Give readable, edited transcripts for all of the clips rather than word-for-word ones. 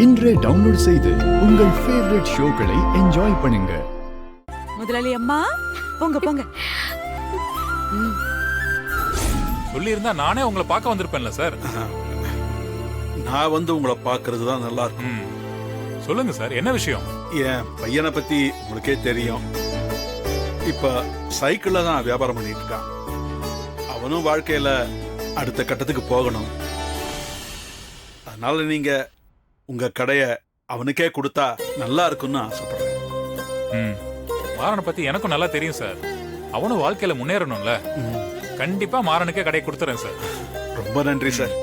இன்றே டவுன்லோட் செய்து உங்கள் ஃபேவரட் ஷோக்களை என்ஜாய் பண்ணுங்க. முதலாளி அம்மா போங்க போங்க. சொல்லி இருந்தா நானே உங்களை பார்க்க வந்திருப்பேன்ல சார். நான் வந்து உங்களை பார்க்கிறது தான் நல்லா இருக்கும். சொல்லுங்க சார், என்ன விஷயம்? என் பையனை பத்தி உங்களுக்கே தெரியும். இப்ப சைக்கிள்ல தான் வியாபாரம் பண்ணிட்டு இருக்கான். அவனும் வாழ்க்கையில அடுத்த கட்டத்துக்கு போகணும். அதனால நீங்க உங்க கடைய அவனுக்கே கொடுத்தா நல்லா இருக்கும்னு ஆசைப்படுறேன். மாறனை பத்தி எனக்கும் நல்லா தெரியும் சார். அவனும் வாழ்க்கையில முன்னேறணும்ல. கண்டிப்பா மாறனுக்கே கடையை கொடுத்துறேன் சார். ரொம்ப நன்றி சார்.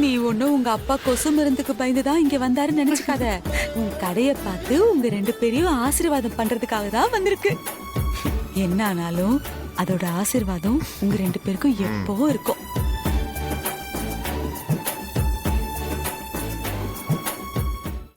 நீ ஒண்ணும் உங்க அப்பா கொசு மருந்துக்கு பயந்துதான் இங்க வந்தாருன்னு நினைச்சுக்காத. உன் கடைய பார்த்து உங்க 2 பேரையும் ஆசீர்வாதம் பண்றதுக்காக தான் வந்திருக்கு. என்ன ஆனாலும் அதோட ஆசீர்வாதம் உங்க 2 பேருக்கும் எப்பவும் இருக்கும்.